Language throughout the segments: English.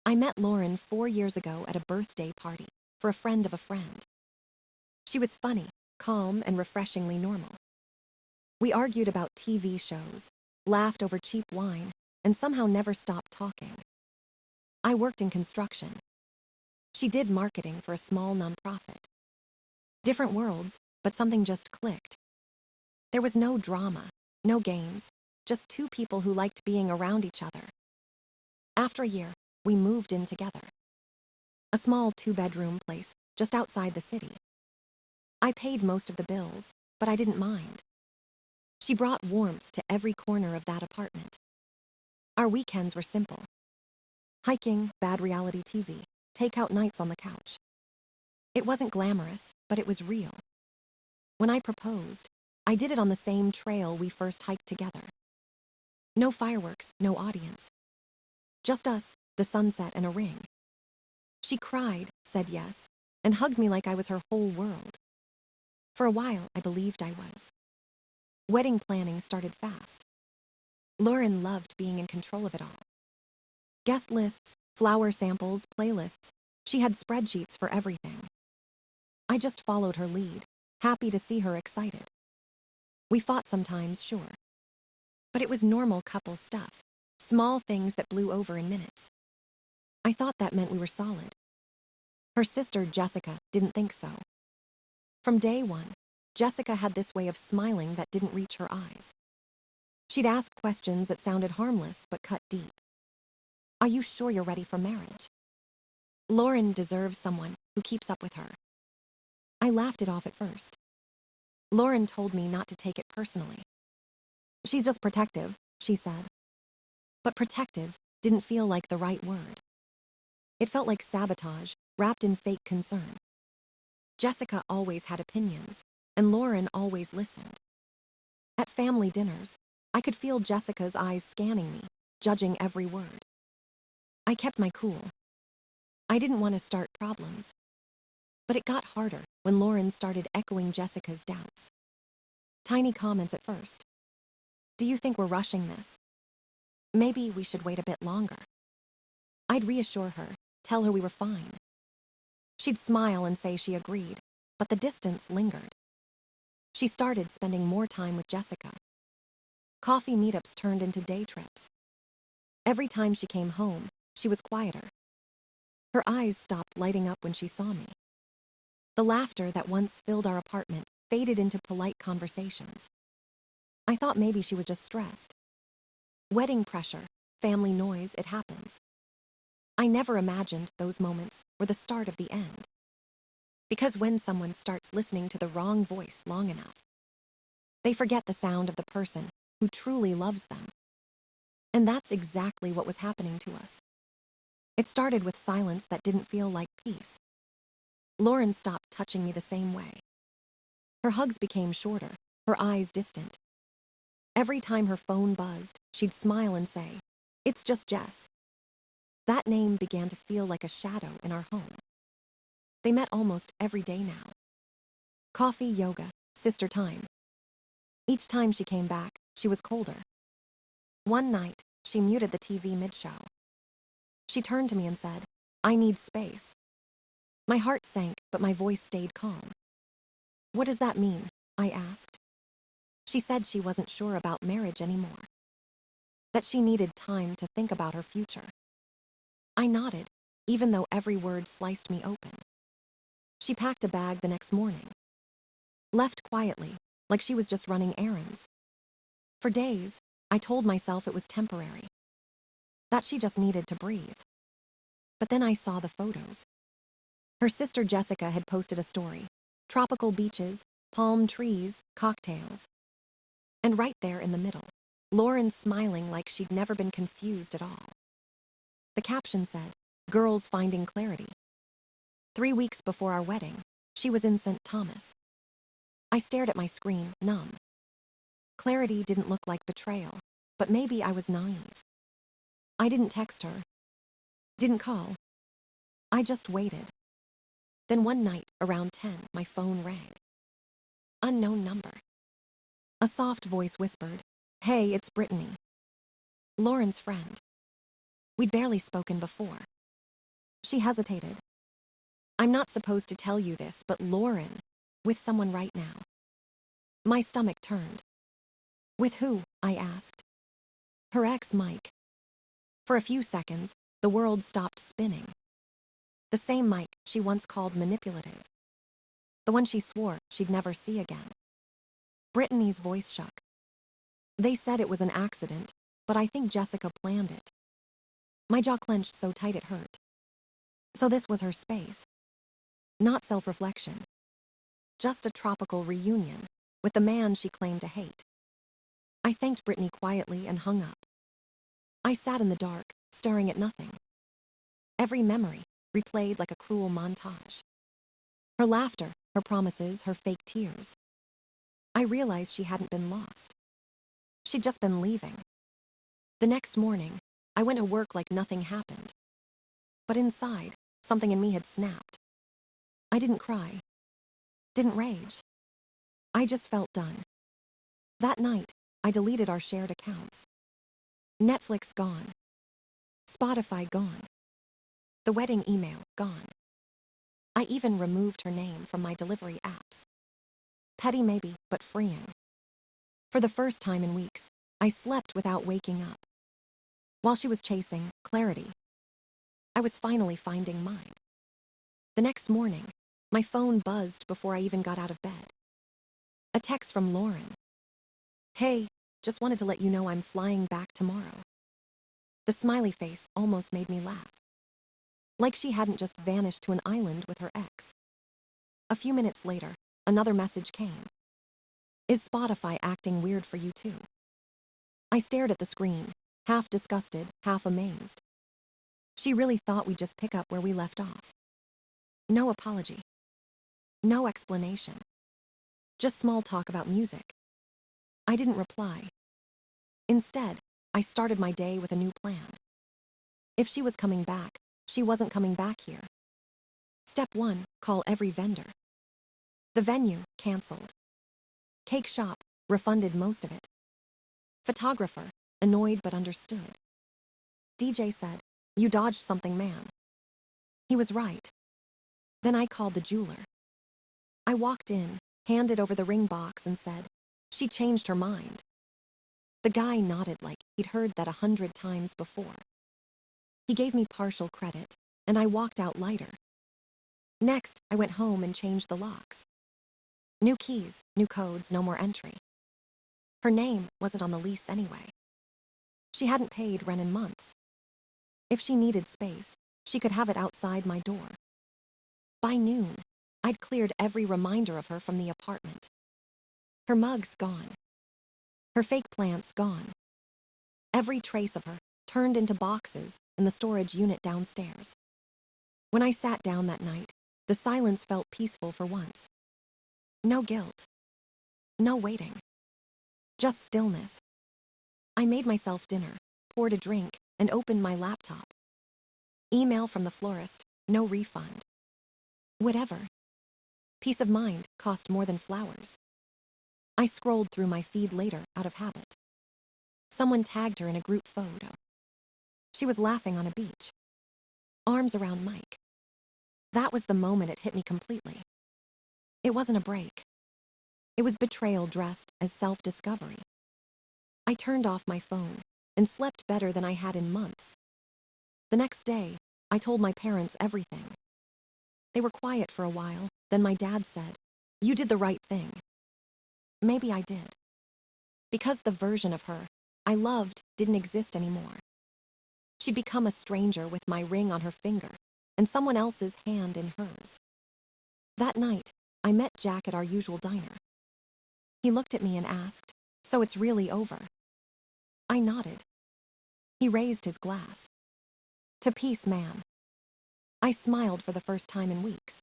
I met Lauren 4 years ago at a birthday party for a friend of a friend. She was funny, calm, and refreshingly normal. We argued about TV shows, laughed over cheap wine, and somehow never stopped talking. I worked in construction. She did marketing for a small nonprofit. Different worlds, but something just clicked. There was no drama, no games, just two people who liked being around each other. After a year, we moved in together. A small 2-bedroom place just outside the city. I paid most of the bills, but I didn't mind. She brought warmth to every corner of that apartment. Our weekends were simple. Hiking, bad reality TV, takeout nights on the couch. It wasn't glamorous, but it was real. When I proposed, I did it on the same trail we first hiked together. No fireworks, no audience. Just us, the sunset, and a ring. She cried, said yes, and hugged me like I was her whole world. For a while, I believed I was. Wedding planning started fast. Lauren loved being in control of it all. Guest lists, flower samples, playlists. She had spreadsheets for everything. I just followed her lead, happy to see her excited. We fought sometimes, sure. But it was normal couple stuff, small things that blew over in minutes. I thought that meant we were solid. Her sister, Jessica, didn't think so. From day one, Jessica had this way of smiling that didn't reach her eyes. She'd ask questions that sounded harmless but cut deep. Are you sure you're ready for marriage? Lauren deserves someone who keeps up with her. I laughed it off at first. Lauren told me not to take it personally. She's just protective, she said. But protective didn't feel like the right word. It felt like sabotage, wrapped in fake concern. Jessica always had opinions, and Lauren always listened. At family dinners, I could feel Jessica's eyes scanning me, judging every word. I kept my cool. I didn't want to start problems. But it got harder when Lauren started echoing Jessica's doubts. Tiny comments at first. Do you think we're rushing this? Maybe we should wait a bit longer. I'd reassure her, tell her we were fine. She'd smile and say she agreed, but the distance lingered. She started spending more time with Jessica. Coffee meetups turned into day trips. Every time she came home, she was quieter. Her eyes stopped lighting up when she saw me. The laughter that once filled our apartment faded into polite conversations. I thought maybe she was just stressed. Wedding pressure, family noise, it happens. I never imagined those moments were the start of the end. Because when someone starts listening to the wrong voice long enough, they forget the sound of the person who truly loves them. And that's exactly what was happening to us. It started with silence that didn't feel like peace. Lauren stopped touching me the same way. Her hugs became shorter, her eyes distant. Every time her phone buzzed, she'd smile and say, "It's just Jess." That name began to feel like a shadow in our home. They met almost every day now. Coffee, yoga, sister time. Each time she came back, she was colder. One night, she muted the TV mid-show. She turned to me and said, "I need space." My heart sank, but my voice stayed calm. "What does that mean?" I asked. She said she wasn't sure about marriage anymore. That she needed time to think about her future. I nodded, even though every word sliced me open. She packed a bag the next morning. Left quietly, like she was just running errands. For days, I told myself it was temporary. That she just needed to breathe. But then I saw the photos. Her sister Jessica had posted a story. Tropical beaches, palm trees, cocktails. And right there in the middle, Lauren smiling like she'd never been confused at all. The caption said, "Girls finding clarity." 3 weeks before our wedding, she was in St. Thomas. I stared at my screen, numb. Clarity didn't look like betrayal, but maybe I was naive. I didn't text her. Didn't call. I just waited. Then one night, around 10, my phone rang. Unknown number. A soft voice whispered, "Hey, it's Brittany." Lauren's friend. We'd barely spoken before. She hesitated. I'm not supposed to tell you this, but Lauren, with someone right now. My stomach turned. With who? I asked. Her ex, Mike. For a few seconds, the world stopped spinning. The same Mike she once called manipulative. The one she swore she'd never see again. Brittany's voice shook. They said it was an accident, but I think Jessica planned it. My jaw clenched so tight it hurt. So this was her space. Not self-reflection. Just a tropical reunion with the man she claimed to hate. I thanked Brittany quietly and hung up. I sat in the dark, staring at nothing. Every memory replayed like a cruel montage. Her laughter, her promises, her fake tears. I realized she hadn't been lost. She'd just been leaving. The next morning, I went to work like nothing happened. But inside, something in me had snapped. I didn't cry. Didn't rage. I just felt done. That night, I deleted our shared accounts. Netflix gone. Spotify gone. The wedding email gone. I even removed her name from my delivery apps. Petty maybe, but freeing. For the first time in weeks, I slept without waking up. While she was chasing clarity, I was finally finding mine. The next morning, my phone buzzed before I even got out of bed. A text from Lauren. Hey, just wanted to let you know I'm flying back tomorrow. The smiley face almost made me laugh. Like she hadn't just vanished to an island with her ex. A few minutes later, another message came. Is Spotify acting weird for you too? I stared at the screen, half disgusted, half amazed. She really thought we'd just pick up where we left off. No apology. No explanation. Just small talk about music. I didn't reply. Instead, I started my day with a new plan. If she was coming back, she wasn't coming back here. Step 1, call every vendor. The venue, canceled. Cake shop, refunded most of it. Photographer, annoyed but understood. DJ said, you dodged something, man. He was right. Then I called the jeweler. I walked in, handed over the ring box and said, she changed her mind. The guy nodded like he'd heard that 100 times before. He gave me partial credit, and I walked out lighter. Next, I went home and changed the locks. New keys, new codes, no more entry. Her name wasn't on the lease anyway. She hadn't paid rent in months. If she needed space, she could have it outside my door. By noon, I'd cleared every reminder of her from the apartment. Her mug's gone. Her fake plants gone. Every trace of her turned into boxes in the storage unit downstairs. When I sat down that night, the silence felt peaceful for once. No guilt. No waiting. Just stillness. I made myself dinner, poured a drink, and opened my laptop. Email from the florist, no refund. Whatever. Peace of mind cost more than flowers. I scrolled through my feed later out of habit. Someone tagged her in a group photo. She was laughing on a beach. Arms around Mike. That was the moment it hit me completely. It wasn't a break. It was betrayal dressed as self-discovery. I turned off my phone and slept better than I had in months. The next day, I told my parents everything. They were quiet for a while, then my dad said, you did the right thing. Maybe I did. Because the version of her I loved didn't exist anymore. She'd become a stranger with my ring on her finger and someone else's hand in hers. That night, I met Jack at our usual diner. He looked at me and asked, so it's really over? I nodded. He raised his glass. To peace, man. I smiled for the first time in weeks.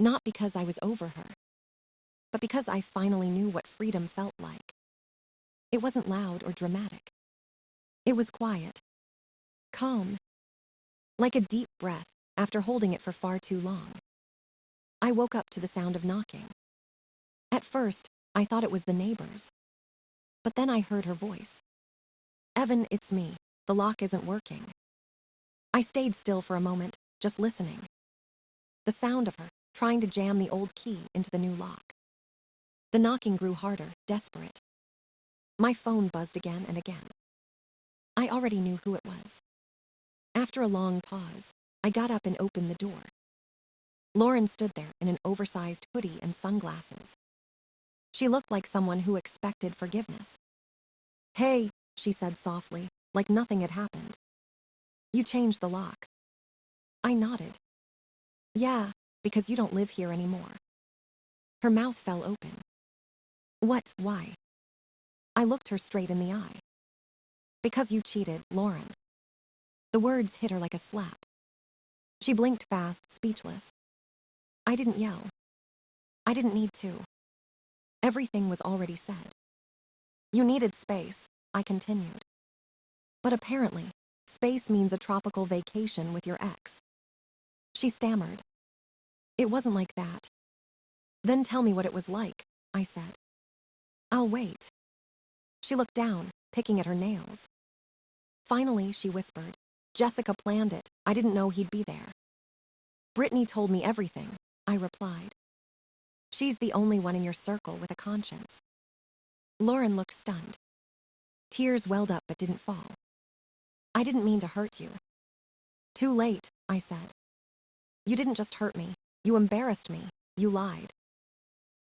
Not because I was over her, but because I finally knew what freedom felt like. It wasn't loud or dramatic. It was quiet. Calm. Like a deep breath after holding it for far too long. I woke up to the sound of knocking. At first, I thought it was the neighbors. But then I heard her voice. Evan, it's me. The lock isn't working. I stayed still for a moment, just listening. The sound of her trying to jam the old key into the new lock. The knocking grew harder, desperate. My phone buzzed again and again. I already knew who it was. After a long pause, I got up and opened the door. Lauren stood there in an oversized hoodie and sunglasses. She looked like someone who expected forgiveness. "Hey," she said softly, like nothing had happened. "You changed the lock." I nodded. "Yeah, because you don't live here anymore." Her mouth fell open. "What? Why?" I looked her straight in the eye. "Because you cheated, Lauren." The words hit her like a slap. She blinked fast, speechless. I didn't yell. I didn't need to. Everything was already said. "You needed space," I continued. "But apparently, space means a tropical vacation with your ex." She stammered. "It wasn't like that." "Then tell me what it was like," I said. "I'll wait." She looked down, picking at her nails. Finally, she whispered, "Jessica planned it. I didn't know he'd be there." "Brittany told me everything," I replied. "She's the only one in your circle with a conscience." Lauren looked stunned. Tears welled up but didn't fall. "I didn't mean to hurt you." "Too late," I said. "You didn't just hurt me. You embarrassed me. You lied."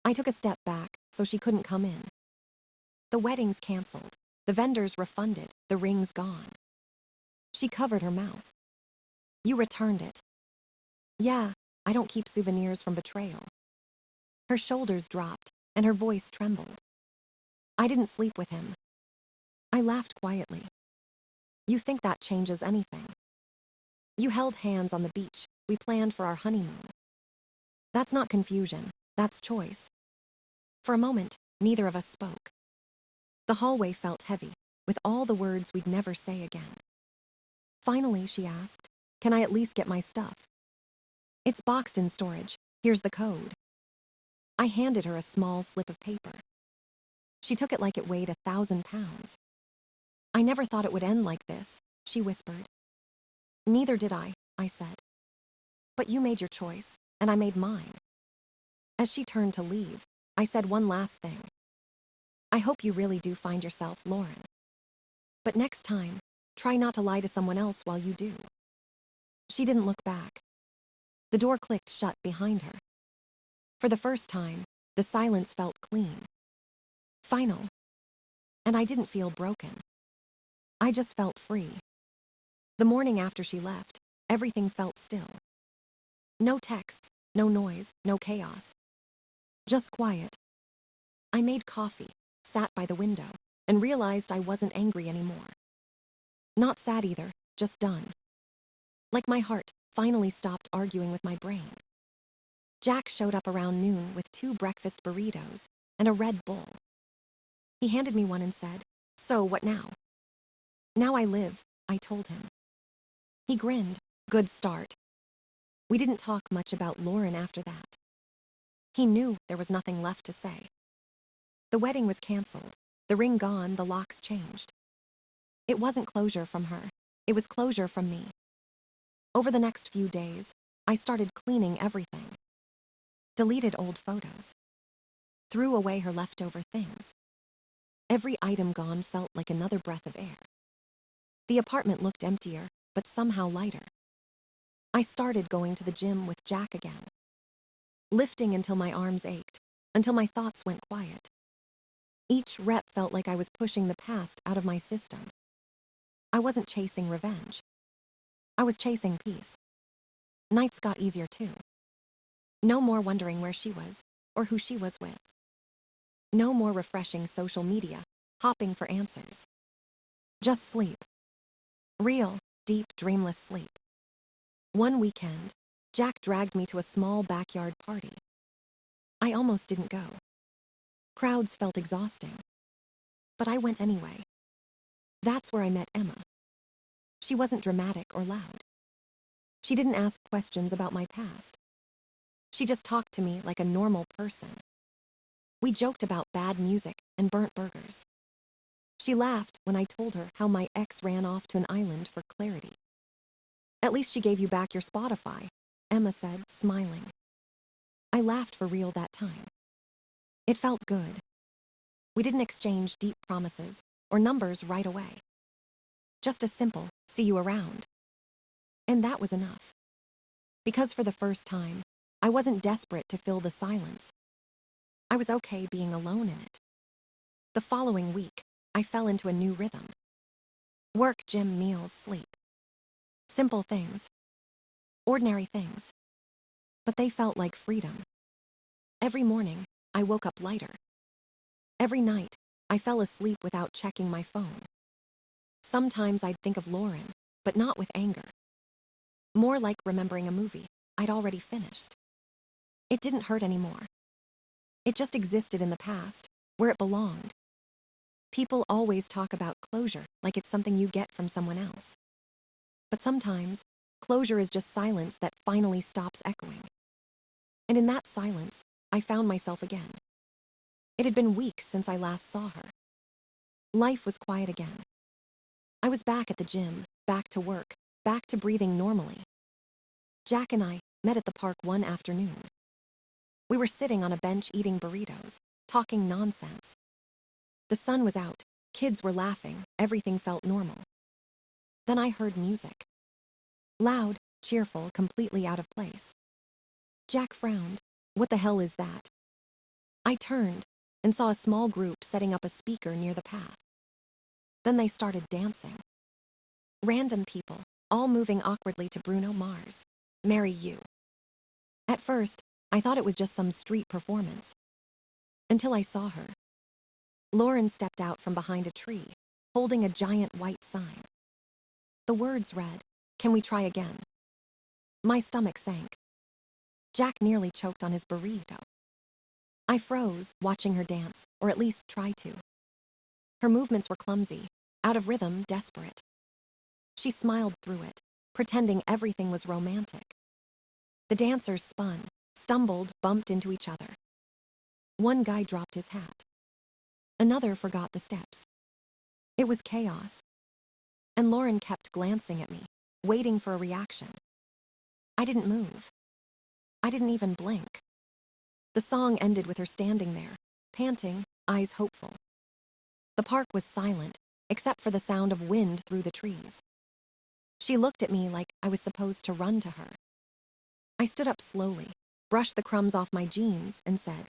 I took a step back so she couldn't come in. "The wedding's canceled. The vendors refunded. The ring's gone." She covered her mouth. "You returned it." "Yeah, I don't keep souvenirs from betrayal." Her shoulders dropped, and her voice trembled. "I didn't sleep with him." I laughed quietly. "You think that changes anything?" "You held hands on the beach. We planned for our honeymoon." "That's not confusion. That's choice." For a moment, neither of us spoke. The hallway felt heavy, with all the words we'd never say again. Finally, she asked, "Can I at least get my stuff?" "It's boxed in storage. Here's the code." I handed her a small slip of paper. She took it like it weighed 1,000 pounds. "I never thought it would end like this," she whispered. "Neither did I said. "But you made your choice, and I made mine." As she turned to leave, I said one last thing. "I hope you really do find yourself, Lauren. But next time, try not to lie to someone else while you do." She didn't look back. The door clicked shut behind her. For the first time, the silence felt clean. Final. And I didn't feel broken. I just felt free. The morning after she left, everything felt still. No texts, no noise, no chaos. Just quiet. I made coffee, sat by the window, and realized I wasn't angry anymore. Not sad either, just done. Like my heart finally stopped arguing with my brain. Jack showed up around noon with 2 breakfast burritos and a Red Bull. He handed me one and said, "So, what now?" "Now I live," I told him. He grinned. "Good start." We didn't talk much about Lauren after that. He knew there was nothing left to say. The wedding was canceled, the ring gone, the locks changed. It wasn't closure from her. It was closure from me. Over the next few days, I started cleaning everything. Deleted old photos. Threw away her leftover things. Every item gone felt like another breath of air. The apartment looked emptier, but somehow lighter. I started going to the gym with Jack again. Lifting until my arms ached, until my thoughts went quiet. Each rep felt like I was pushing the past out of my system. I wasn't chasing revenge. I was chasing peace. Nights got easier too. No more wondering where she was, or who she was with. No more refreshing social media, hopping for answers. Just sleep. Real, deep, dreamless sleep. One weekend, Jack dragged me to a small backyard party. I almost didn't go. Crowds felt exhausting. But I went anyway. That's where I met Emma. She wasn't dramatic or loud. She didn't ask questions about my past. She just talked to me like a normal person. We joked about bad music and burnt burgers. She laughed when I told her how my ex ran off to an island for clarity. At least she gave you back your Spotify, Emma said, smiling. I laughed for real that time. It felt good. We didn't exchange deep promises or numbers right away. Just a simple, see you around. And that was enough. Because for the first time, I wasn't desperate to fill the silence. I was okay being alone in it. The following week, I fell into a new rhythm. Work, gym, meals, sleep. Simple things. Ordinary things. But they felt like freedom. Every morning, I woke up lighter. Every night, I fell asleep without checking my phone. Sometimes I'd think of Lauren, but not with anger. More like remembering a movie I'd already finished. It didn't hurt anymore. It just existed in the past, where it belonged. People always talk about closure like it's something you get from someone else. But sometimes, closure is just silence that finally stops echoing. And in that silence, I found myself again. It had been weeks since I last saw her. Life was quiet again. I was back at the gym, back to work, back to breathing normally. Jack and I met at the park one afternoon. We were sitting on a bench eating burritos, talking nonsense. The sun was out, kids were laughing, everything felt normal. Then I heard music. Loud, cheerful, completely out of place. Jack frowned. What the hell is that? I turned and saw a small group setting up a speaker near the path. Then they started dancing. Random people, all moving awkwardly to Bruno Mars. Marry You. At first, I thought it was just some street performance. Until I saw her. Lauren stepped out from behind a tree, holding a giant white sign. The words read, "Can we try again?" My stomach sank. Jack nearly choked on his burrito. I froze, watching her dance, or at least try to. Her movements were clumsy, out of rhythm, desperate. She smiled through it, pretending everything was romantic. The dancers spun, stumbled, bumped into each other. One guy dropped his hat. Another forgot the steps. It was chaos. And Lauren kept glancing at me, waiting for a reaction. I didn't move. I didn't even blink. The song ended with her standing there, panting, eyes hopeful. The park was silent, except for the sound of wind through the trees. She looked at me like I was supposed to run to her. I stood up slowly, brushed the crumbs off my jeans, and said,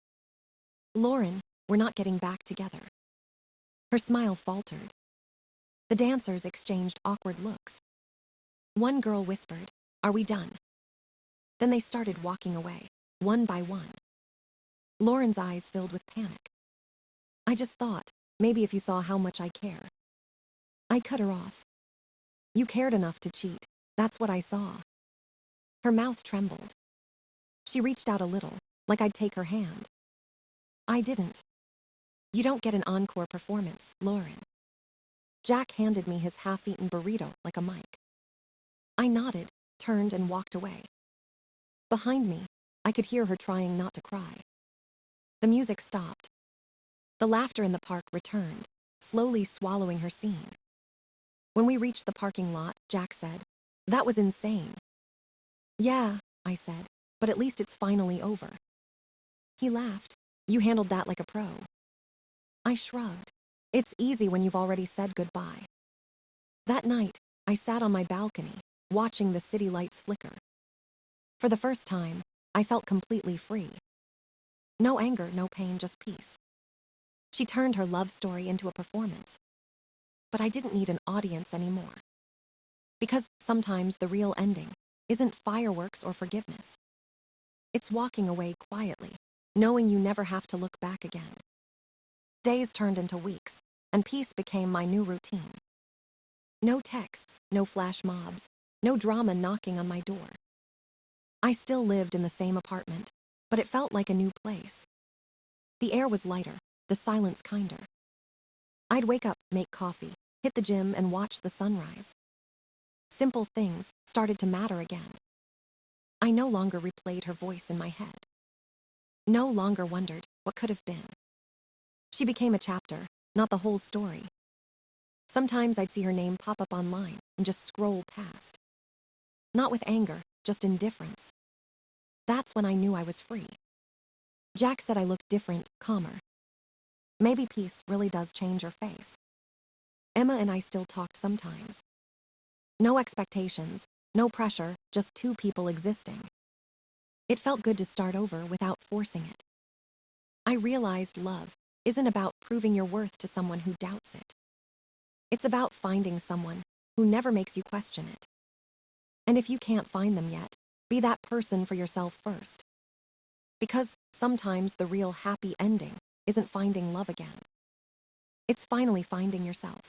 "Lauren, we're not getting back together." Her smile faltered. The dancers exchanged awkward looks. One girl whispered, "Are we done?" Then they started walking away, one by one. Lauren's eyes filled with panic. I just thought, maybe if you saw how much I care. I cut her off. You cared enough to cheat. That's what I saw. Her mouth trembled. She reached out a little, like I'd take her hand. I didn't. You don't get an encore performance, Lauren. Jack handed me his half-eaten burrito like a mic. I nodded, turned, and walked away. Behind me, I could hear her trying not to cry. The music stopped. The laughter in the park returned, slowly swallowing her scene. When we reached the parking lot, Jack said, "That was insane." "Yeah," I said, "but at least it's finally over." He laughed. "You handled that like a pro." I shrugged. It's easy when you've already said goodbye. That night, I sat on my balcony, watching the city lights flicker. For the first time, I felt completely free. No anger, no pain, just peace. She turned her love story into a performance. But I didn't need an audience anymore. Because sometimes the real ending isn't fireworks or forgiveness. It's walking away quietly, knowing you never have to look back again. Days turned into weeks, and peace became my new routine. No texts, no flash mobs, no drama knocking on my door. I still lived in the same apartment, but it felt like a new place. The air was lighter, the silence kinder. I'd wake up, make coffee, hit the gym, and watch the sunrise. Simple things started to matter again. I no longer replayed her voice in my head. No longer wondered what could have been. She became a chapter, not the whole story. Sometimes I'd see her name pop up online and just scroll past. Not with anger, just indifference. That's when I knew I was free. Jack said I looked different, calmer. Maybe peace really does change your face. Emma and I still talked sometimes. No expectations, no pressure, just two people existing. It felt good to start over without forcing it. I realized love isn't about proving your worth to someone who doubts it. It's about finding someone who never makes you question it. And if you can't find them yet, be that person for yourself first. Because sometimes the real happy ending isn't finding love again. It's finally finding yourself.